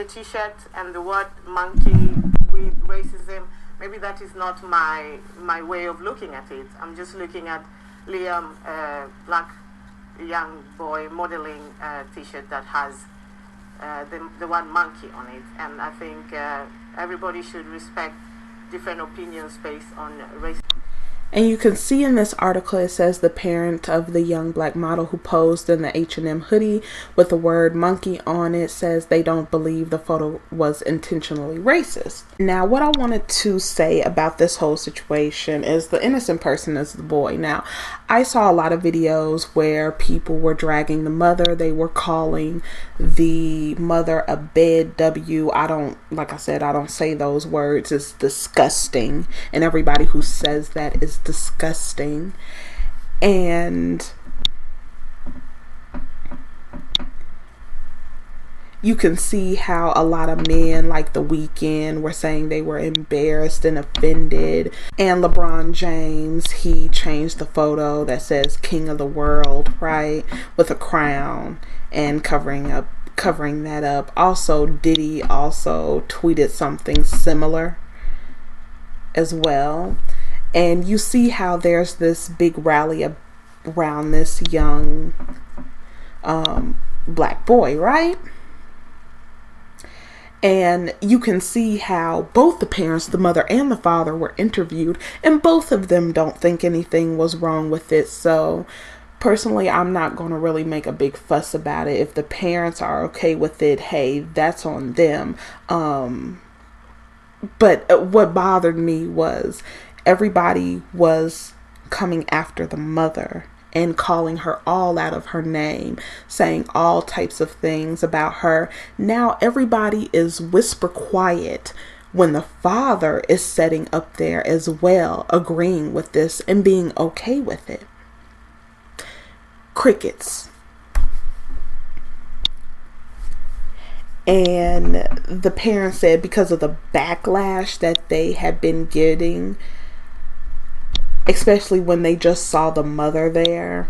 the t-shirt and the word monkey with racism, maybe that is not my way of looking at it. I'm just looking at Liam, black young boy, modeling a t-shirt that has the word monkey on it. And I think everybody should respect different opinions based on race. And you can see in this article, it says the parent of the young black model who posed in the H&M hoodie with the word monkey on it says they don't believe the photo was intentionally racist. Now, what I wanted to say about this whole situation is the innocent person is the boy. Now, I saw a lot of videos where people were dragging the mother. They were calling the mother a bed W. Like I said, I don't say those words. It's disgusting. And everybody who says that is disgusting. And you can see how a lot of men, like The Weeknd, were saying they were embarrassed and offended. And LeBron James, he changed the photo that says King of the World, right, with a crown, and covering that up. Also, Diddy also tweeted something similar as well. And you see how there's this big rally around this young black boy, right? And you can see how both the parents, the mother and the father, were interviewed, and both of them don't think anything was wrong with it. So personally, I'm not going to really make a big fuss about it. If the parents are okay with it, hey, that's on them. But what bothered me was everybody was coming after the mother and calling her all out of her name, saying all types of things about her. Now everybody is whisper quiet when the father is sitting up there as well, agreeing with this and being okay with it. Crickets. And the parents said because of the backlash that they had been getting, especially when they just saw the mother there,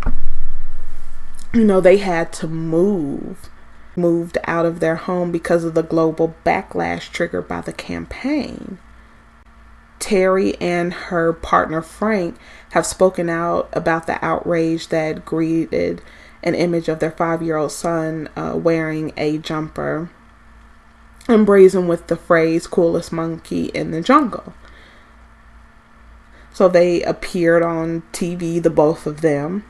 they had to moved out of their home because of the global backlash triggered by the campaign. Terry and her partner Frank have spoken out about the outrage that greeted an image of their 5-year-old son wearing a jumper emblazoned with the phrase "coolest monkey in the jungle." So they appeared on TV, the both of them.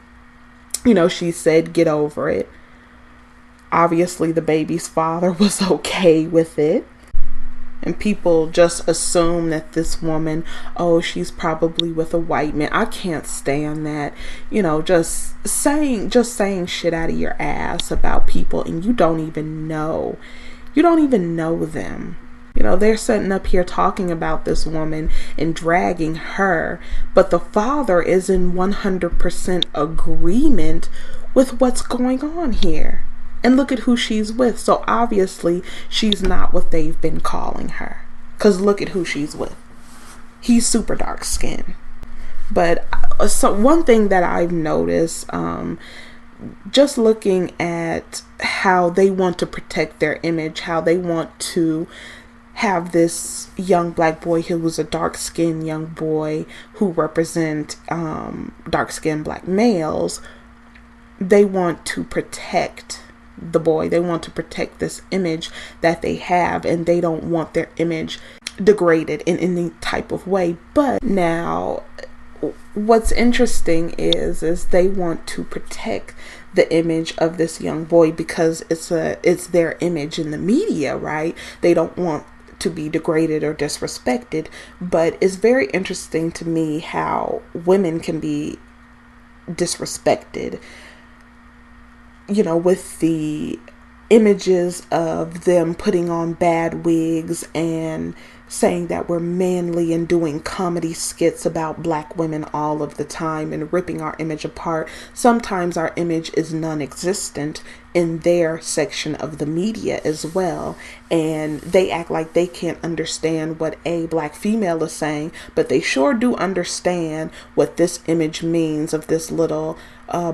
She said, get over it. Obviously, the baby's father was okay with it. And people just assume that this woman, she's probably with a white man. I can't stand that. Just saying shit out of your ass about people and you don't even know. You don't even know them. They're sitting up here talking about this woman and dragging her, but the father is in 100% agreement with what's going on here. And look at who she's with. So obviously she's not what they've been calling her. Because look at who she's with. He's super dark skinned. But so one thing that I've noticed, just looking at how they want to protect their image, how they want to have this young black boy who was a dark-skinned young boy who represent dark-skinned black males. They want to protect the boy. They want to protect this image that they have, and they don't want their image degraded in any type of way. But now what's interesting is they want to protect the image of this young boy because it's their image in the media, right? They don't want to be degraded or disrespected. But it's very interesting to me how women can be disrespected, with the images of them putting on bad wigs and saying that we're manly and doing comedy skits about black women all of the time and ripping our image apart. Sometimes our image is non-existent in their section of the media as well, and they act like they can't understand what a black female is saying, but they sure do understand what this image means of this little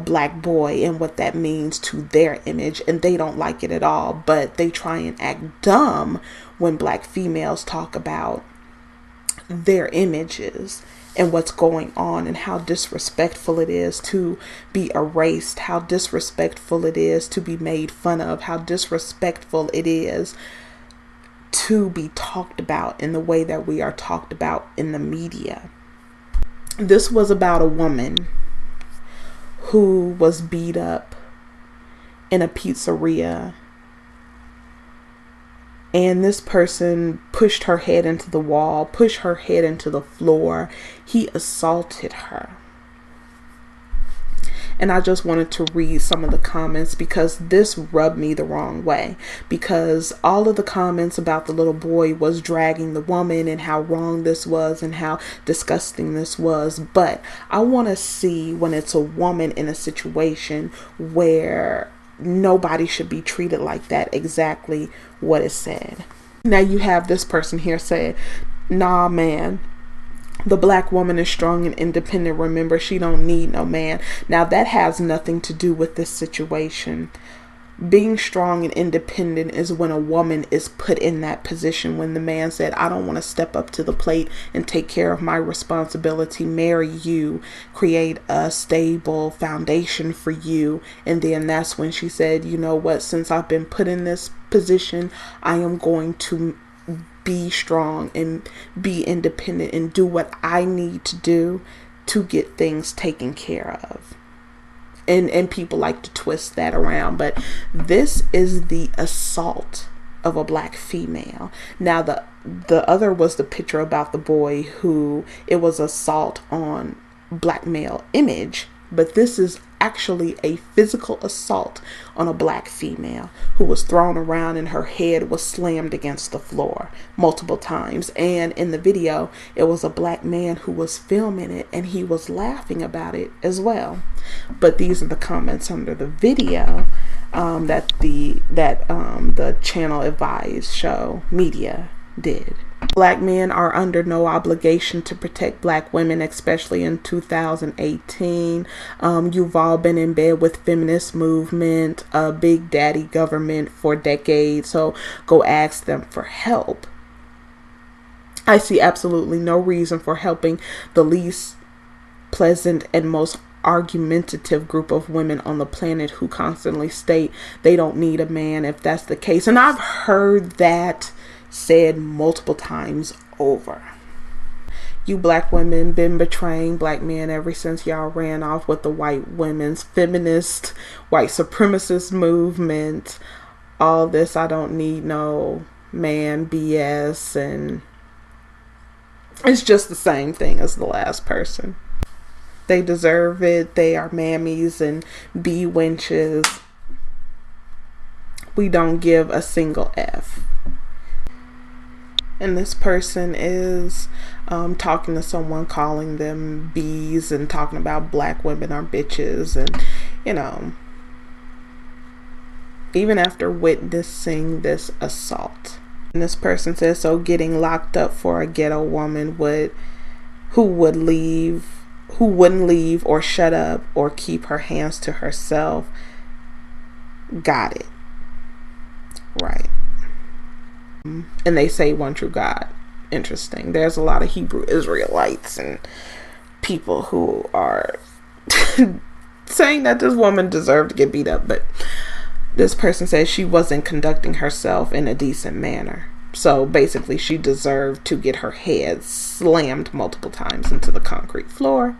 black boy and what that means to their image, and they don't like it at all, but they try and act dumb when black females talk about their images and what's going on, and how disrespectful it is to be erased, how disrespectful it is to be made fun of, how disrespectful it is to be talked about in the way that we are talked about in the media. This was about a woman who was beat up in a pizzeria, and this person pushed her head into the wall, pushed her head into the floor. He assaulted her. And I just wanted to read some of the comments because this rubbed me the wrong way. Because all of the comments about the little boy was dragging the woman and how wrong this was and how disgusting this was. But I want to see when it's a woman in a situation where nobody should be treated like that, exactly what is said. Now you have this person here say, nah, man, the black woman is strong and independent. Remember, she don't need no man. Now that has nothing to do with this situation. Being strong and independent is when a woman is put in that position, when the man said, I don't want to step up to the plate and take care of my responsibility, marry you, create a stable foundation for you. And then that's when she said, you know what, since I've been put in this position, I am going to be strong and be independent and do what I need to do to get things taken care of. And people like to twist that around, but this is the assault of a black female. Now the other was the picture about the boy who it was assault on black male image, but this is actually a physical assault on a black female who was thrown around and her head was slammed against the floor multiple times. And in the video, it was a black man who was filming it and he was laughing about it as well. But these are the comments under the video that the channel advised show media did. Black men are under no obligation to protect black women, especially in 2018. You've all been in bed with feminist movement, big daddy government for decades, so go ask them for help. I see absolutely no reason for helping the least pleasant and most argumentative group of women on the planet who constantly state they don't need a man if that's the case. And I've heard that said multiple times over. You black women been betraying black men ever since y'all ran off with the white women's feminist, white supremacist movement. All this I don't need no man BS, and it's just the same thing as the last person. They deserve it. They are mammies and bee wenches. We don't give a single F. And this person is talking to someone, calling them bees and talking about black women are bitches. And, you know, even after witnessing this assault. And this person says, so getting locked up for a ghetto woman who wouldn't leave or shut up or keep her hands to herself. Got it. Right. And they say one true God. Interesting. There's a lot of Hebrew Israelites and people who are saying that this woman deserved to get beat up, but this person says she wasn't conducting herself in a decent manner. So basically she deserved to get her head slammed multiple times into the concrete floor.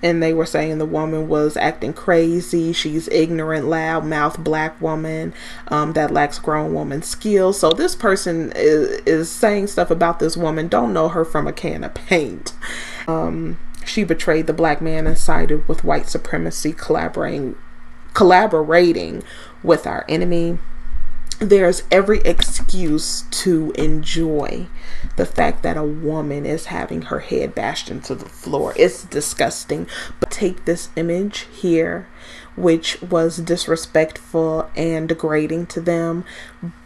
And they were saying the woman was acting crazy. She's ignorant, loud-mouthed black woman that lacks grown woman skills. So this person is saying stuff about this woman. Don't know her from a can of paint. She betrayed the black man and sided with white supremacy, collaborating with our enemy. there's every excuse to enjoy the fact that a woman is having her head bashed into the floor. It's disgusting. But take this image here, which was disrespectful and degrading to them,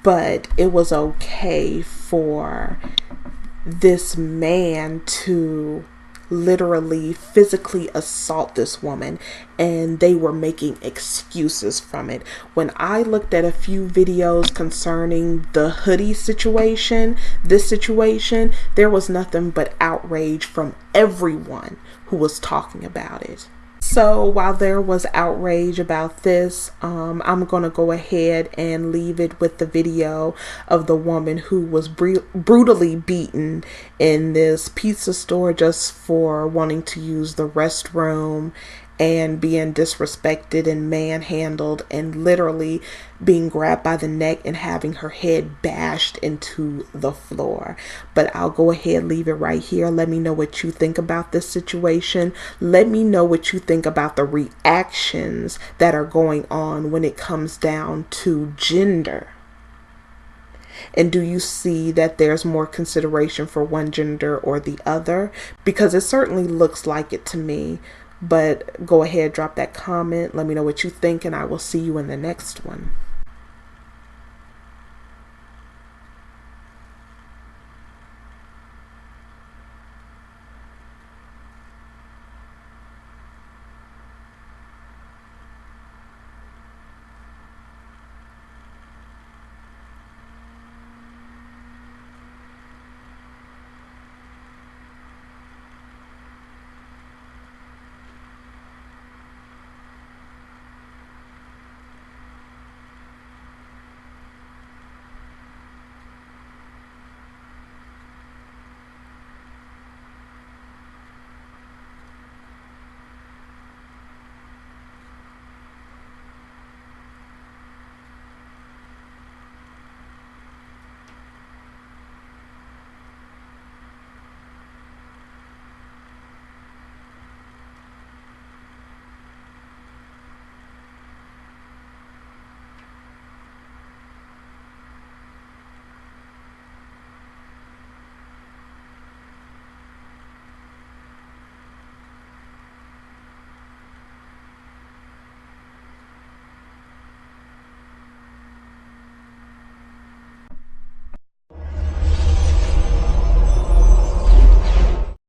but it was okay for this man to literally physically assault this woman, and they were making excuses from it. When I looked at a few videos concerning the hoodie situation, this situation, there was nothing but outrage from everyone who was talking about it. So while there was outrage about this, I'm going to go ahead and leave it with the video of the woman who was brutally beaten in this pizza store just for wanting to use the restroom, and being disrespected and manhandled and literally being grabbed by the neck and having her head bashed into the floor. But I'll go ahead, leave it right here. Let me know what you think about this situation. Let me know what you think about the reactions that are going on when it comes down to gender. And do you see that there's more consideration for one gender or the other? Because it certainly looks like it to me. But go ahead, drop that comment. Let me know what you think, and I will see you in the next one.